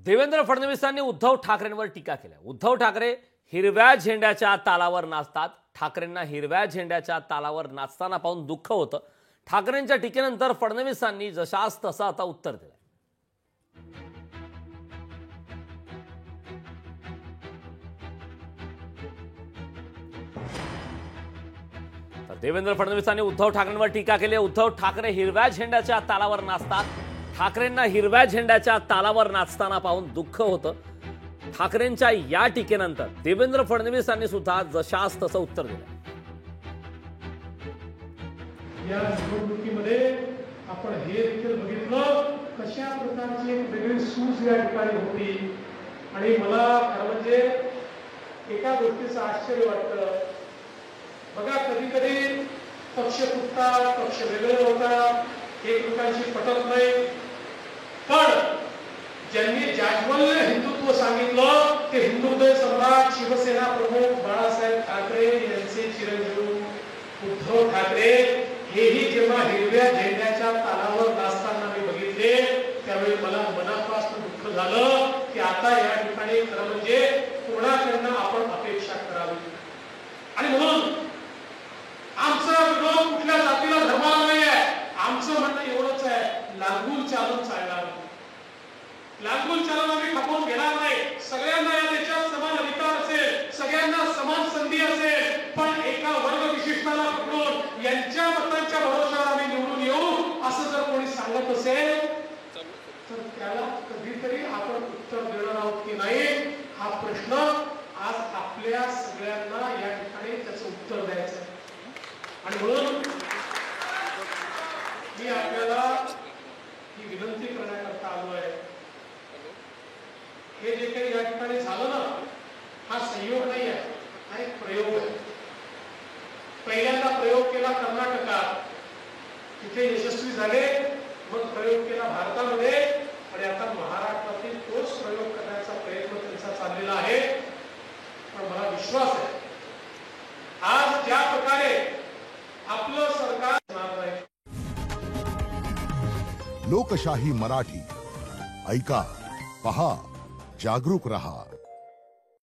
देवेंद्र फडणवीसांनी उद्धव ठाकरेंवर टीका केली। उद्धव ठाकरे हिरव्या झेंड्याच्या तालावर नाचतात। ठाकरेंना हिरव्या झेंड्याच्या तालावर नाचताना पाहून दुःख होतं। ठाकरेंच्या टीकेनंतर फडणवीसांनी जशास तसं आता उत्तर दिलं। तर देवेंद्र फडणवीसांनी उद्धव ठाकरेंवर टीका केली। उद्धव ठाकरे हिरव्या झेंड्याच्या तालावर नाचतात। ठाकरेंना हिरव्या झेंड्याच्या तालावर नाचताना पाहून दुःख होतं। ठाकरेंच्या या टीकेनंतर देवेंद्र फडणवीसांनी सुद्धा जशास तसं उत्तर दिलं। या निवडणुकीमध्ये आपण हे देखील बघितलं कशा प्रकारची एक वेगळी सूज या ठिकाणी होती। आणि मला खरं म्हणजे एका गोष्टीचं आश्चर्य वाटतं। बघा, कधी कधी पक्ष फुटतात, पक्ष वेगळे होतात, एकमेकांशी पटत नाही, पण ज्यांनी जाज्वल्य हिंदुत्व सांगितलं ते हिंदुत्व सम्राट शिवसेना प्रमुख बाळासाहेब ठाकरे यांचे चिरंजीव उद्धव ठाकरे हेही जेव्हा हिरव्या झेंड्याच्या तालावर नाचताना मी बघितले त्यावेळी मला मनापासून दुःख झालं की आता या ठिकाणी खरं म्हणजे कोणाकडनं आपण अपेक्षा करावी। आणि म्हणून आमचा विरोध कुठल्या जातीला धर्माला नाही आहे। आमचं म्हणणं एवढंच आहे, लागून चालून चालणार, लागून चालून आम्ही खपवून घेणार नाही। सगळ्यांना या देशात समान अधिकार असेल, सगळ्यांना समान संधी असेल, पण एका वर्ग विशिष्टाला पकडून यांच्या मतांच्या भरोशावर आम्ही निवडून येऊ असं जर कोणी सांगत असेल तर त्याला कधीतरी आपण उत्तर देणार आहोत की नाही हा प्रश्न आज आपल्या सगळ्यांना या ठिकाणी त्याचं उत्तर द्यायचं आहे। आणि म्हणून मी आपल्याला ही विनंती करण्याकरता आलो आहे। हे जे काही या ठिकाणी झालं ना, हा संयोग नाही आहे, हा एक प्रयोग आहे। पहिल्यांदा प्रयोग केला कर्नाटकात, तिथे यशस्वी झाले, मग प्रयोग केला भारतामध्ये, आणि आता महाराष्ट्रातील तोच प्रयोग करण्याचा प्रयत्न त्यांचा चाललेला आहे। पण मला विश्वास आहे आज ज्या प्रकारे आपलं सरकार लोकशाही मराठी ऐका, पहा, जागरूक रहा।